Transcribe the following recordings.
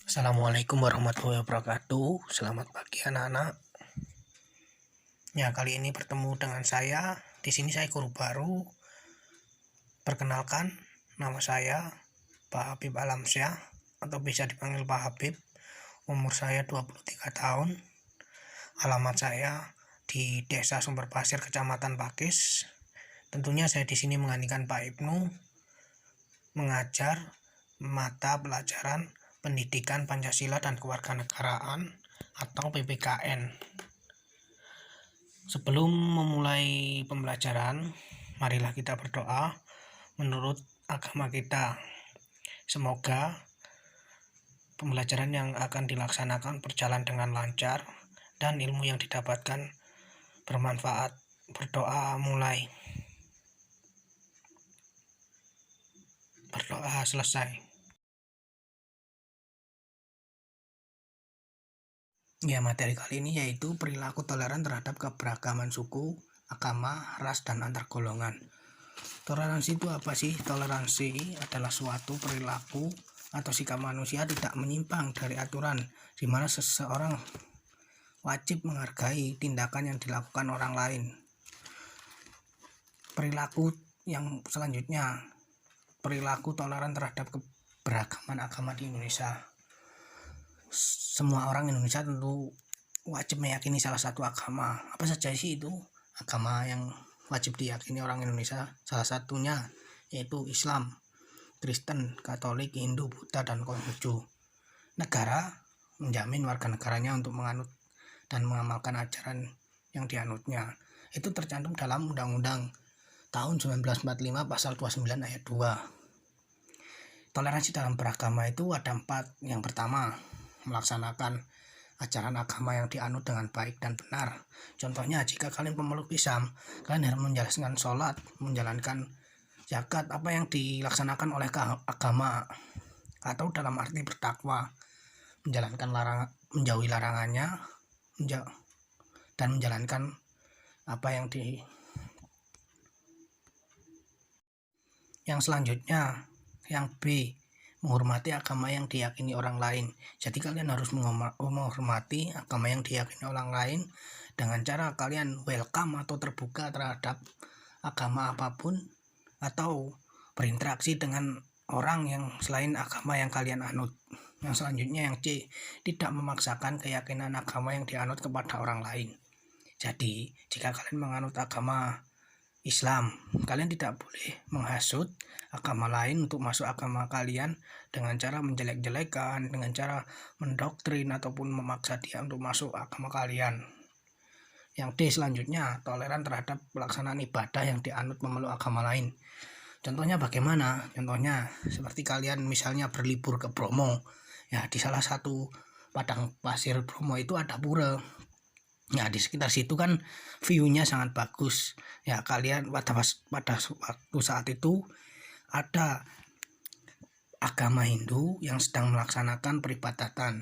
Assalamualaikum warahmatullahi wabarakatuh. Selamat pagi anak-anak. Ya, kali ini bertemu dengan saya. Di sini saya guru baru. Perkenalkan, nama saya Pak Habib Alamsyah atau bisa dipanggil Pak Habib. Umur saya 23 tahun. Alamat saya di Desa Sumber Pasir, Kecamatan Pakis. Tentunya saya di sini menggantikan Pak Ibnu mengajar mata pelajaran Pendidikan Pancasila dan Kewarganegaraan atau PPKN. Sebelum memulai pembelajaran, marilah kita berdoa menurut agama kita. Semoga pembelajaran yang akan dilaksanakan berjalan dengan lancar dan ilmu yang didapatkan bermanfaat. Berdoa mulai. Berdoa selesai. Ya, materi kali ini yaitu perilaku toleran terhadap keberagaman suku, agama, ras, dan antar golongan. Toleransi itu apa sih? Toleransi adalah suatu perilaku atau sikap manusia tidak menyimpang dari aturan, di mana seseorang wajib menghargai tindakan yang dilakukan orang lain. Perilaku yang selanjutnya, perilaku toleran terhadap keberagaman agama di Indonesia. Semua orang Indonesia tentu wajib meyakini salah satu agama. Apa saja sih itu agama yang wajib diyakini orang Indonesia? Salah satunya yaitu Islam, Kristen, Katolik, Hindu, Buddha, dan Konghucu. Negara menjamin warga negaranya untuk menganut dan mengamalkan ajaran yang dianutnya. Itu tercantum dalam Undang-Undang tahun 1945 pasal 29 ayat 2. Toleransi dalam beragama itu ada 4. Yang pertama, melaksanakan ajaran agama yang dianut dengan baik dan benar. Contohnya, jika kalian pemeluk Islam, kalian harus menjalankan sholat, menjalankan zakat, apa yang dilaksanakan oleh agama, atau dalam arti bertakwa, menjalankan menjauhi larangannya, dan menjalankan apa yang Yang selanjutnya, yang B, menghormati agama yang diyakini orang lain. Jadi kalian harus menghormati agama yang diyakini orang lain dengan cara kalian welcome atau terbuka terhadap agama apapun, atau berinteraksi dengan orang yang selain agama yang kalian anut. Yang selanjutnya, yang C, tidak memaksakan keyakinan agama yang dianut kepada orang lain. Jadi jika kalian menganut agama Islam, kalian tidak boleh menghasut agama lain untuk masuk agama kalian dengan cara menjelek-jelekan, dengan cara mendoktrin ataupun memaksa dia untuk masuk agama kalian. Yang D selanjutnya, toleran terhadap pelaksanaan ibadah yang dianut memeluk agama lain. Contohnya bagaimana? Contohnya seperti kalian misalnya berlibur ke Bromo. Ya, di salah satu padang pasir Bromo itu ada pura. Ya, di sekitar situ kan view-nya sangat bagus. Ya, kalian pada waktu saat itu ada agama Hindu yang sedang melaksanakan peribadatan.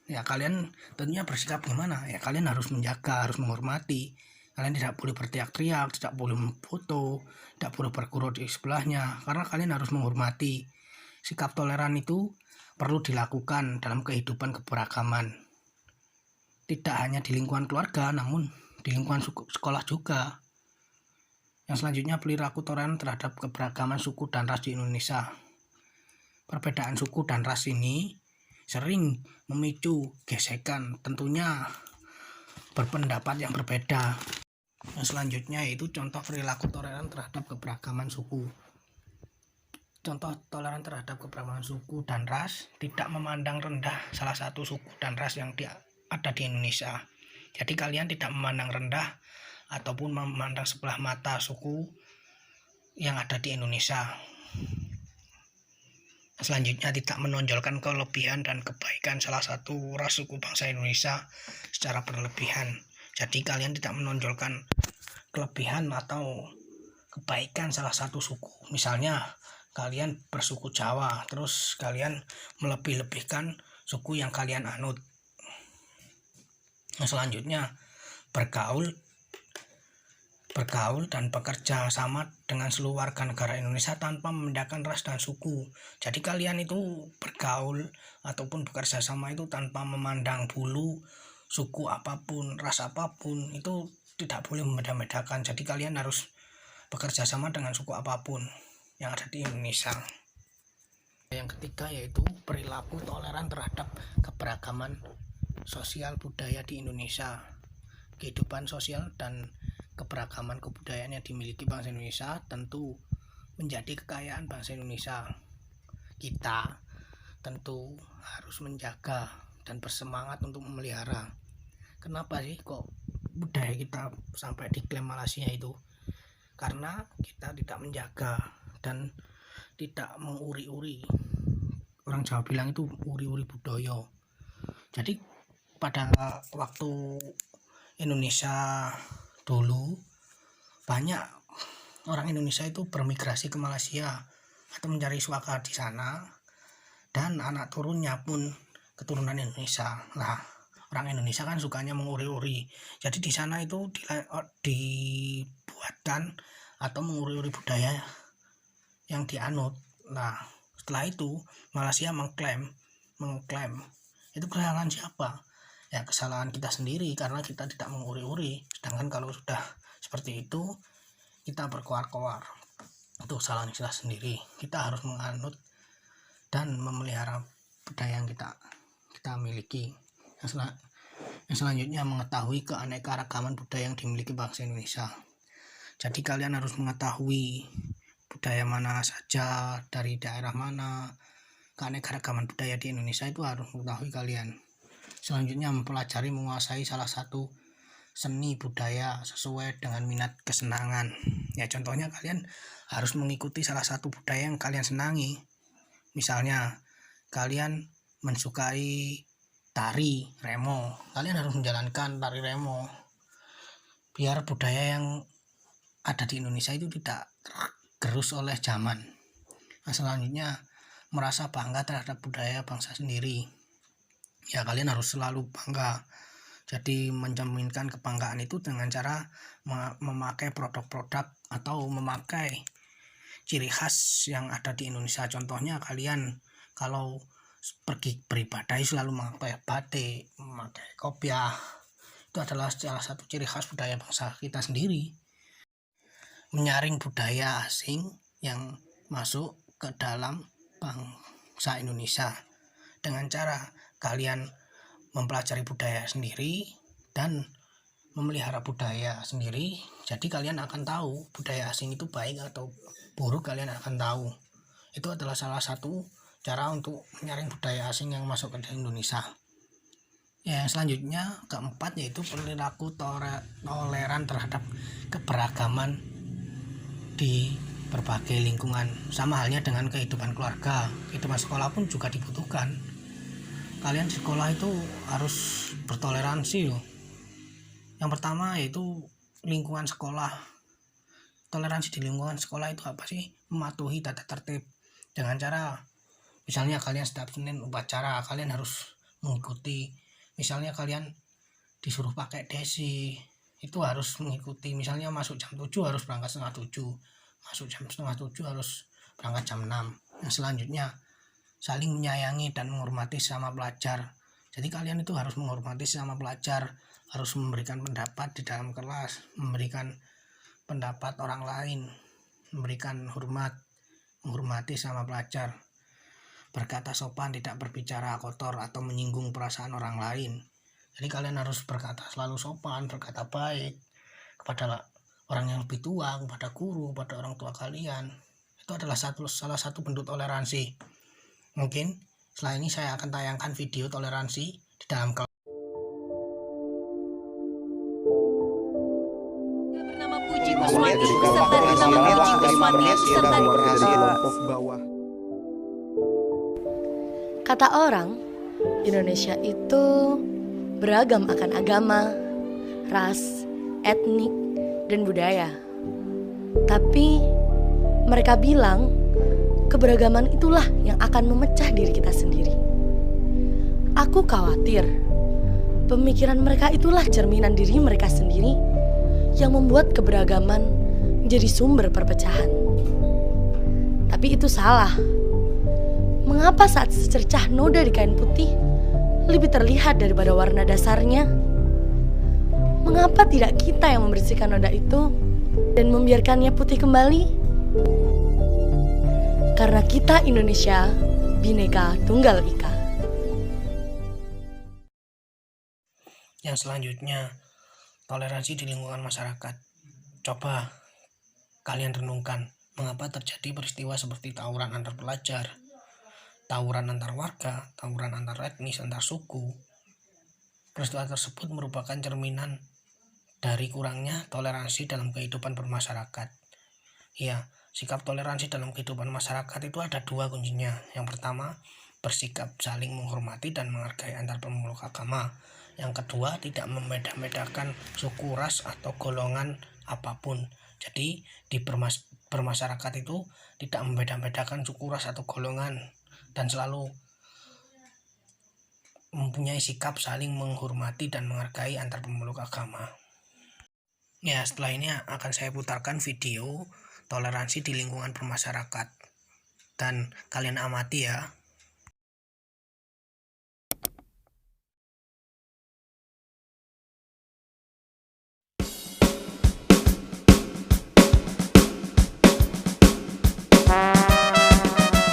Ya, kalian tentunya bersikap gimana? Ya, kalian harus menjaga, harus menghormati. Kalian tidak boleh berteriak-teriak, tidak boleh memfoto, tidak boleh bergurau di sebelahnya, karena kalian harus menghormati. Sikap toleran itu perlu dilakukan dalam kehidupan keberagaman. Tidak hanya di lingkungan keluarga, namun di lingkungan sekolah juga. Yang selanjutnya, perilaku toleran terhadap keberagaman suku dan ras di Indonesia. Perbedaan suku dan ras ini sering memicu gesekan, tentunya berpendapat yang berbeda. Yang selanjutnya yaitu contoh perilaku toleran terhadap keberagaman suku. Contoh toleran terhadap keberagaman suku dan ras, tidak memandang rendah salah satu suku dan ras yang ada di Indonesia. Jadi kalian tidak memandang rendah ataupun memandang sebelah mata suku yang ada di Indonesia. Selanjutnya, tidak menonjolkan kelebihan dan kebaikan salah satu ras suku bangsa Indonesia secara berlebihan. Jadi kalian tidak menonjolkan kelebihan atau kebaikan salah satu suku. Misalnya kalian bersuku Jawa, terus kalian melebih-lebihkan suku yang kalian anut. Selanjutnya, bergaul bergaul dan bekerja sama dengan seluruh warga negara Indonesia tanpa membedakan ras dan suku. Jadi kalian itu bergaul ataupun bekerja sama itu tanpa memandang bulu, suku apapun, ras apapun, itu tidak boleh membeda-bedakan. Jadi kalian harus bekerja sama dengan suku apapun yang ada di Indonesia. Yang ketiga yaitu perilaku toleran terhadap keberagaman sosial budaya di Indonesia. Kehidupan sosial dan keberagaman kebudayaan yang dimiliki bangsa Indonesia tentu menjadi kekayaan bangsa Indonesia. Kita tentu harus menjaga dan bersemangat untuk memelihara. Kenapa sih kok budaya kita sampai diklaim Malaysia itu? Karena kita tidak menjaga dan tidak menguri-uri. Orang Jawa bilang itu uri-uri budaya. Jadi pada waktu Indonesia dulu, banyak orang Indonesia itu bermigrasi ke Malaysia atau mencari suaka di sana, dan anak turunnya pun keturunan Indonesia. Lah, orang Indonesia kan sukanya menguri-uri. Jadi di sana itu dibuatkan atau menguri-uri budaya yang dianut. Nah, setelah itu Malaysia mengklaim itu kesalahan siapa? Ya kesalahan kita sendiri karena kita tidak menguri-uri. Sedangkan kalau sudah seperti itu kita berkoar-koar, itu kesalahan kita sendiri. Kita harus menganut dan memelihara budaya yang kita miliki. Yang selanjutnya mengetahui keanekaragaman budaya yang dimiliki bangsa Indonesia. Jadi kalian harus mengetahui budaya mana saja, dari daerah mana, keanekaragaman budaya di Indonesia itu harus mengetahui kalian. Selanjutnya mempelajari menguasai salah satu seni budaya sesuai dengan minat kesenangan. Ya contohnya kalian harus mengikuti salah satu budaya yang kalian senangi. Misalnya kalian mensukai tari remo, kalian harus menjalankan tari remo biar budaya yang ada di Indonesia itu tidak tergerus oleh zaman. Nah, selanjutnya merasa bangga terhadap budaya bangsa sendiri. Ya kalian harus selalu bangga. Jadi mencerminkan kebanggaan itu dengan cara memakai produk-produk atau memakai ciri khas yang ada di Indonesia. Contohnya kalian kalau pergi beribadah selalu memakai batik, memakai kopiah. Itu adalah salah satu ciri khas budaya bangsa kita sendiri. Menyaring budaya asing yang masuk ke dalam bangsa Indonesia dengan cara kalian mempelajari budaya sendiri dan memelihara budaya sendiri. Jadi kalian akan tahu budaya asing itu baik atau buruk, kalian akan tahu. Itu adalah salah satu cara untuk menyaring budaya asing yang masuk ke Indonesia. Yang selanjutnya keempat yaitu perilaku toleran terhadap keberagaman di berbagai lingkungan. Sama halnya dengan kehidupan keluarga, kehidupan sekolah pun juga dibutuhkan. Kalian di sekolah itu harus bertoleransi loh. Yang pertama yaitu lingkungan sekolah. Toleransi di lingkungan sekolah itu apa sih? Mematuhi tata tertib dengan cara misalnya kalian setiap Senin upacara kalian harus mengikuti. Misalnya kalian disuruh pakai desi, itu harus mengikuti. Misalnya masuk jam 7 harus berangkat setengah 7, masuk jam setengah 7 harus berangkat jam 6. Yang selanjutnya saling menyayangi dan menghormati sesama pelajar. Jadi kalian itu harus menghormati sesama pelajar, harus memberikan pendapat di dalam kelas, memberikan pendapat orang lain, memberikan hormat, menghormati sesama pelajar. Berkata sopan, tidak berbicara kotor atau menyinggung perasaan orang lain. Jadi kalian harus berkata selalu sopan, berkata baik kepada orang yang lebih tua, kepada guru, kepada orang tua kalian. Itu adalah salah satu bentuk toleransi. Mungkin setelah ini saya akan tayangkan video toleransi di dalam kelas. Bernama Puji Kuswati serta bernama Puji Kuswati serta kelompok bawah. Kata orang, Indonesia itu beragam akan agama, ras, etnik, dan budaya. Tapi mereka bilang keberagaman itulah yang akan memecah diri kita sendiri. Aku khawatir pemikiran mereka itulah cerminan diri mereka sendiri yang membuat keberagaman menjadi sumber perpecahan. Tapi itu salah. Mengapa saat secercah noda di kain putih lebih terlihat daripada warna dasarnya? Mengapa tidak kita yang membersihkan noda itu dan membiarkannya putih kembali? Karena kita Indonesia, Bhinneka Tunggal Ika. Yang selanjutnya, toleransi di lingkungan masyarakat. Coba kalian renungkan, mengapa terjadi peristiwa seperti tawuran antar pelajar, tawuran antar warga, tawuran antar etnis, antar suku. Peristiwa tersebut merupakan cerminan dari kurangnya toleransi dalam kehidupan bermasyarakat. Ya, sikap toleransi dalam kehidupan masyarakat itu ada dua kuncinya. Yang pertama, bersikap saling menghormati dan menghargai antar pemeluk agama. Yang kedua, tidak membeda-bedakan suku, ras, atau golongan apapun. Jadi, di bermasyarakat itu tidak membeda-bedakan suku, ras, atau golongan, dan selalu mempunyai sikap saling menghormati dan menghargai antar pemeluk agama. Ya, setelah ini akan saya putarkan video toleransi di lingkungan bermasyarakat, dan kalian amati ya.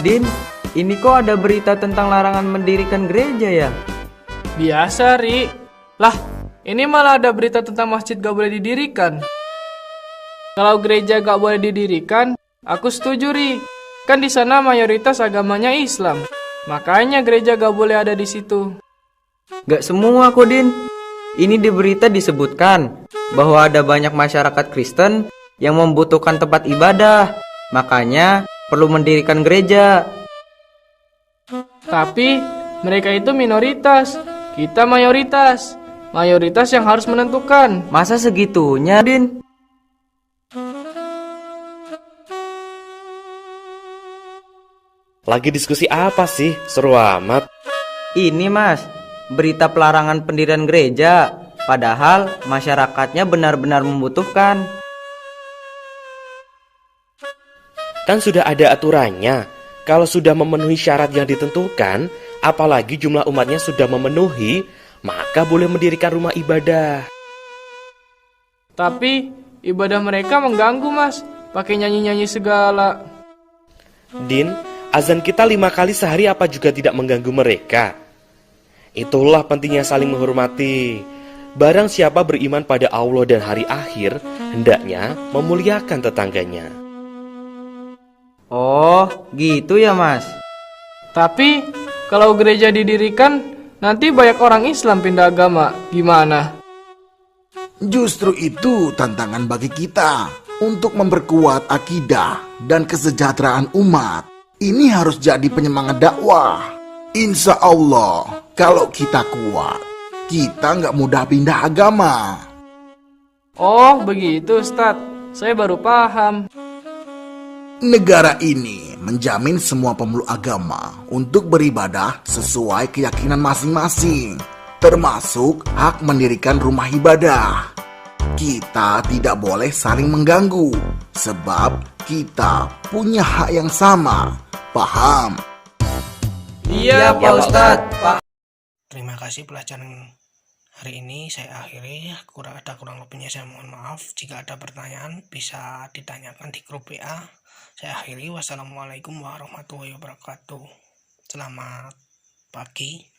Din, ini kok ada berita tentang larangan mendirikan gereja ya? Biasa, Ri. Lah, ini malah ada berita tentang masjid gak boleh didirikan. Kalau gereja gak boleh didirikan, aku setuju, Ri. Kan di sana mayoritas agamanya Islam. Makanya gereja gak boleh ada di situ. Gak semua kok, Din. Ini di berita disebutkan bahwa ada banyak masyarakat Kristen yang membutuhkan tempat ibadah. Makanya perlu mendirikan gereja. Tapi mereka itu minoritas, kita mayoritas. Mayoritas yang harus menentukan. Masa segitunya, Din? Lagi diskusi apa sih? Seru amat. Ini, Mas, berita pelarangan pendirian gereja. Padahal masyarakatnya benar-benar membutuhkan. Kan sudah ada aturannya. Kalau sudah memenuhi syarat yang ditentukan, apalagi jumlah umatnya sudah memenuhi, maka boleh mendirikan rumah ibadah. Tapi ibadah mereka mengganggu, Mas. Pakai nyanyi-nyanyi segala. Din, azan kita 5 kali sehari apa juga tidak mengganggu mereka? Itulah pentingnya saling menghormati. Barang siapa beriman pada Allah dan hari akhir, hendaknya memuliakan tetangganya. Oh, gitu ya, Mas? Tapi kalau gereja didirikan, nanti banyak orang Islam pindah agama. Gimana? Justru itu tantangan bagi kita untuk memperkuat akidah dan kesejahteraan umat. Ini harus jadi penyemangat dakwah. Insya Allah, kalau kita kuat, kita nggak mudah pindah agama. Oh, begitu, Ustadz. Saya baru paham. Negara ini menjamin semua pemeluk agama untuk beribadah sesuai keyakinan masing-masing, termasuk hak mendirikan rumah ibadah. Kita tidak boleh saling mengganggu, sebab kita punya hak yang sama. Paham? Iya, Pak Ustadz. Terima kasih pelajaran hari ini saya akhiri. Kurang lebihnya saya mohon maaf. Jika ada pertanyaan bisa ditanyakan di grup WA. Saya akhiri. Wassalamualaikum warahmatullahi wabarakatuh. Selamat pagi.